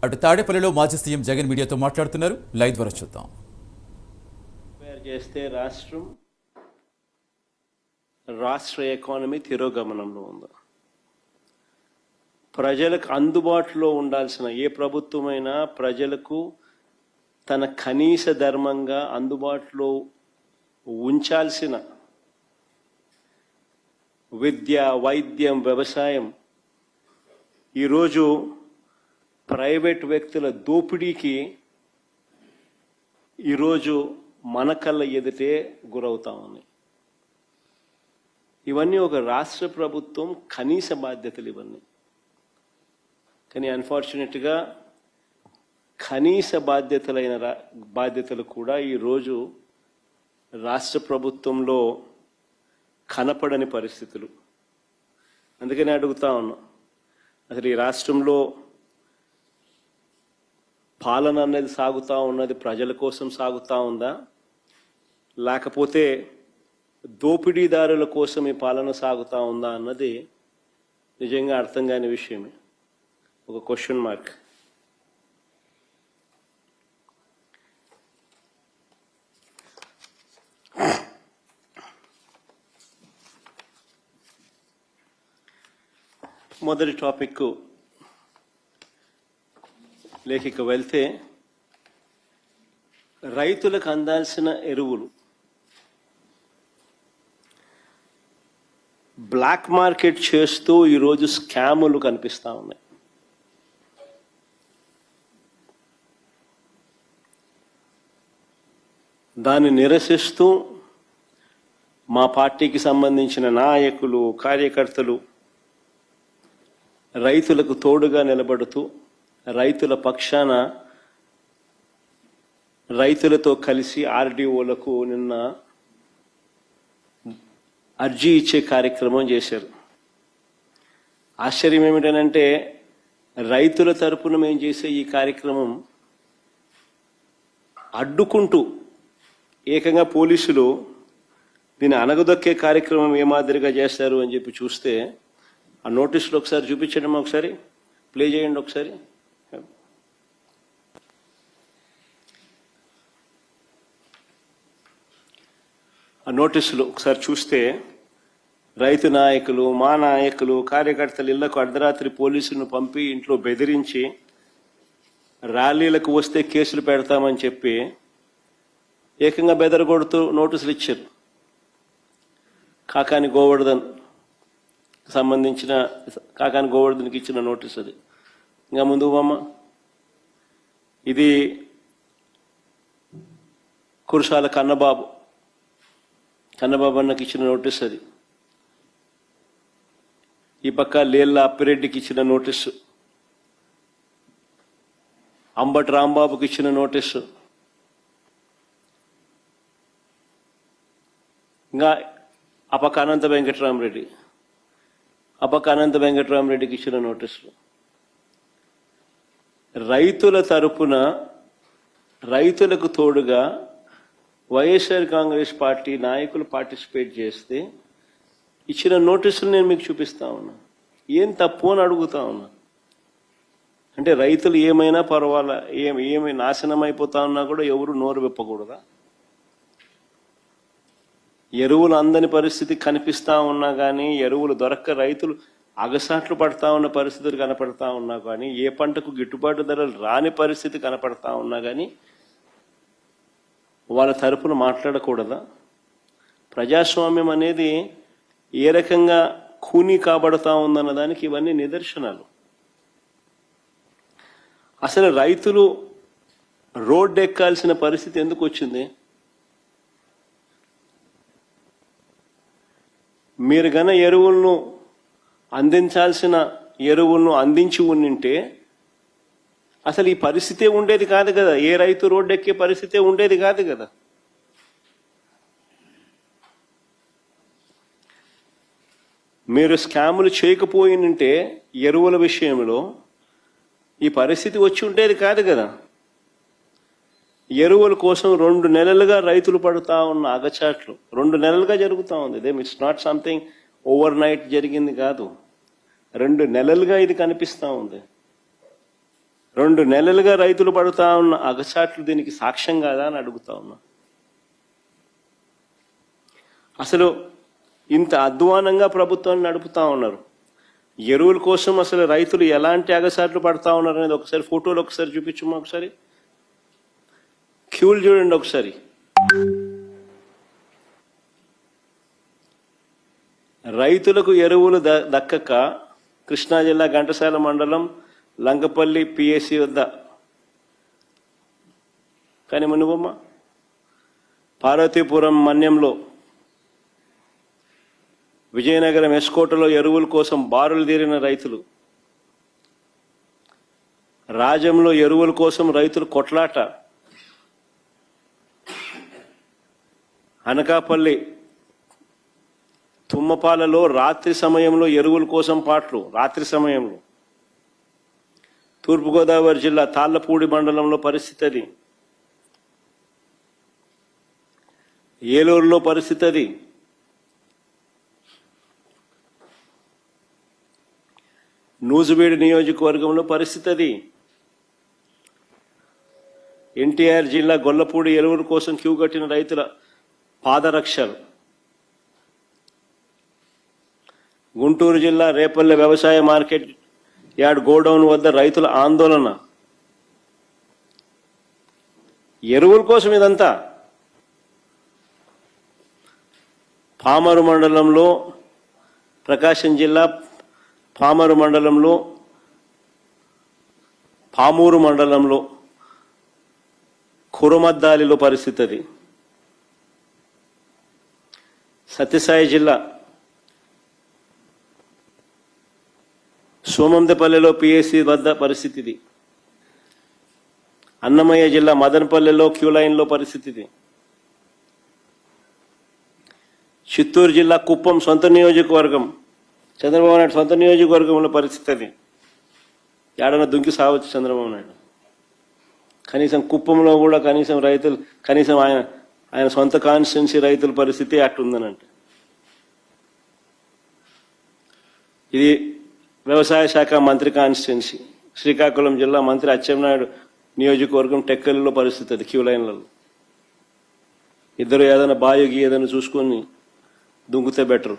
అటు తాడేపల్లిలో మాజీ సీఎం జగన్ మీడియాతో మాట్లాడుతున్నారు. లైవ్ ద్వారా చూద్దాం. చేస్తే రాష్ట్ర ఎకానమీ తిరోగమనంలో ఉంది. ప్రజలకు అందుబాటులో ఉండాల్సిన ఏ ప్రభుత్వమైనా ప్రజలకు తన కనీస ధర్మంగా అందుబాటులో ఉంచాల్సిన విద్య, వైద్యం, వ్యవసాయం ఈరోజు ప్రైవేట్ వ్యక్తుల దోపిడీకి ఈరోజు మన కళ్ళ ఎదుటే గురవుతా ఉన్నాయి. ఇవన్నీ ఒక రాష్ట్ర ప్రభుత్వం కనీస బాధ్యతలు ఇవన్నీ. కానీ అన్ఫార్చునేట్గా కనీస బాధ్యతలు కూడా ఈరోజు రాష్ట్ర ప్రభుత్వంలో కనపడని పరిస్థితులు. అందుకని అడుగుతా ఉన్నా, అసలు ఈ రాష్ట్రంలో పాలన అనేది సాగుతూ ఉన్నది ప్రజల కోసం సాగుతూ ఉందా, లేకపోతే దోపిడీదారుల కోసం ఈ పాలన సాగుతూ ఉందా అన్నది నిజంగా అర్థం కాని విషయమే. ఒక క్వశ్చన్ మార్క్. మొదటి టాపిక్ లేఖకు వెళ్తే, రైతులకు అందాల్సిన ఎరువులు బ్లాక్ మార్కెట్ చేస్తూ ఈరోజు స్కాములు కనిపిస్తూ ఉన్నాయి. దాన్ని నిరసిస్తూ మా పార్టీకి సంబంధించిన నాయకులు, కార్యకర్తలు రైతులకు తోడుగా నిలబడుతూ రైతుల పక్షాన రైతులతో కలిసి ఆర్డీఓలకు నిన్న అర్జీ ఇచ్చే కార్యక్రమం చేశారు. ఆశ్చర్యం ఏమిటనంటే, రైతుల తరపున మేము చేసే ఈ కార్యక్రమం అడ్డుకుంటూ ఏకంగా పోలీసులు దీన్ని అనగదొక్కే కార్యక్రమం ఏ మాదిరిగా చేస్తారు అని చెప్పి చూస్తే, ఆ నోటీసులు ఒకసారి చూపించండి, ఒకసారి ప్లే చేయండి ఒకసారి. ఆ నోటీసులు ఒకసారి చూస్తే, రైతు నాయకులు, మా నాయకులు, కార్యకర్తలు ఇళ్లకు అర్ధరాత్రి పోలీసులను పంపి ఇంట్లో బెదిరించి ర్యాలీలకు వస్తే కేసులు పెడతామని చెప్పి ఏకంగా బెదరగొడుతూ నోటీసులు ఇచ్చారు. కాకాని గోవర్ధన్ సంబంధించిన కాకాని గోవర్ధన్కి ఇచ్చిన నోటీస్ అది. ఇంకా ముందు అమ్మ, ఇది కురసాల కన్నబాబు అన్నకి ఇచ్చిన నోటీస్ అది. ఈ పక్క లేళ్ళ అప్పిరెడ్డికి ఇచ్చిన నోటీసు, అంబటి రాంబాబుకి ఇచ్చిన నోటీసు, ఇంకా ఆ పక్క అనంత వెంకటరామరెడ్డికి ఇచ్చిన నోటీసులు. రైతుల తరపున రైతులకు తోడుగా వైఎస్ఆర్ కాంగ్రెస్ పార్టీ నాయకులు పార్టిసిపేట్ చేస్తే ఇచ్చిన నోటీసులు నేను మీకు చూపిస్తా ఉన్నా. ఏం తప్పు అని అడుగుతా ఉన్నా. అంటే రైతులు ఏమైనా పర్వాలా, ఏమి నాశనం అయిపోతా ఉన్నా కూడా ఎవరు నోరు విప్పకూడదా? ఎరువులు అందని పరిస్థితి కనిపిస్తా ఉన్నా కానీ, ఎరువులు దొరక్క రైతులు అగసాట్లు పడతా ఉన్న పరిస్థితులు కనపడతా ఉన్నా కానీ, ఏ పంటకు గిట్టుబాటు ధరలు రాని పరిస్థితి కనపడతా ఉన్నా కానీ వాళ్ళ తరపున మాట్లాడకూడదా? ప్రజాస్వామ్యం అనేది ఏ రకంగా ఖూనీ కాబడతా ఉందన్న దానికి ఇవన్నీ నిదర్శనాలు. అసలు రైతులు రోడ్డు ఎక్కాల్సిన పరిస్థితి ఎందుకు వచ్చింది? మీరు గన ఎరువులను అందించాల్సిన ఎరువులను అందించి ఉండింటే అసలు ఈ పరిస్థితే ఉండేది కాదు కదా. ఏ రైతు రోడ్డు ఎక్కే పరిస్థితే ఉండేది కాదు కదా. మీరు స్కాములు చేయకపోయినంటే ఎరువుల విషయంలో ఈ పరిస్థితి వచ్చి ఉండేది కాదు కదా. ఎరువుల కోసం 2 నెలలుగా రైతులు పడుతూ ఉన్న అగచాట్లు 2 నెలలుగా జరుగుతూ ఉంది. It's not something over night జరిగింది కాదు. 2 నెలలుగా ఇది కనిపిస్తూ ఉంది. 2 నెలలుగా రైతులు పడుతా ఉన్న అగచాట్లు దీనికి సాక్ష్యం కాదా అని అడుగుతా ఉన్నా. అసలు ఇంత అధ్వానంగా ప్రభుత్వాన్ని నడుపుతా ఉన్నారు. ఎరువుల కోసం అసలు రైతులు ఎలాంటి అగచాట్లు పడతా ఉన్నారు అనేది ఒకసారి ఫోటోలు ఒకసారి చూపించమ్మా. ఒకసారి క్యూలు చూడండి ఒకసారి. రైతులకు ఎరువులు దక్కక కృష్ణా జిల్లా ఘంటసాల మండలం లంకపల్లి పిఎస్సి వద్ద కానీ నువ్వమ్మ పార్వతీపురం మన్యంలో విజయనగరం ఎస్కోటలో ఎరువుల కోసం బారులు తీరిన రైతులు, రాజంలో ఎరువుల కోసం రైతులు కొట్లాట, అనకాపల్లి తుమ్మపాలలో రాత్రి సమయంలో ఎరువుల కోసం పాటలు, రాత్రి సమయంలో తూర్పుగోదావరి జిల్లా తాళ్లపూడి మండలంలో పరిస్థితి అది, ఏలూరులో పరిస్థితి అది, నూజివీడు నియోజకవర్గంలో పరిస్థితి అది, ఎన్టీఆర్ జిల్లా గొల్లపూడి ఎరువుల కోసం క్యూ కట్టిన రైతుల పాదరక్షలు, గుంటూరు జిల్లా రేపల్లె వ్యవసాయ మార్కెట్ యార్డ్ గోడౌన్ వద్ద రైతుల ఆందోళన. ఎరువుల కోసం ఇదంతా. పామరు మండలంలో, ప్రకాశం జిల్లా పామరు మండలంలో, పామూరు మండలంలో కురమద్దాలిలో పరిస్థితి అది. సత్యసాయి జిల్లా సోమందపల్లెలో పిఎస్సి వద్ద పరిస్థితి. అన్నమయ్య జిల్లా మదనపల్లెలో క్యూ లైన్లో పరిస్థితి. చిత్తూరు జిల్లా కుప్పం సొంత నియోజకవర్గం, చంద్రబాబు నాయుడు సొంత నియోజకవర్గంలో పరిస్థితి. ఏడన్నా దుంకి సావచ్చు చంద్రబాబు నాయుడు. కనీసం కుప్పంలో కూడా కనీసం రైతులు, కనీసం ఆయన సొంత కాన్స్టిట్యున్సీ రైతుల పరిస్థితి అట్లుందనంటే. ఇది వ్యవసాయ శాఖ మంత్రి కాన్స్టిట్యున్సీ. శ్రీకాకుళం జిల్లా మంత్రి అచ్చెన్నాయుడు నియోజకవర్గం టెక్కలిలో పరిస్థితి అది, క్యూ లైన్లలో. ఇద్దరు ఏదైనా బాయోగి ఏదైనా చూసుకొని దుంకుతే బెటరు.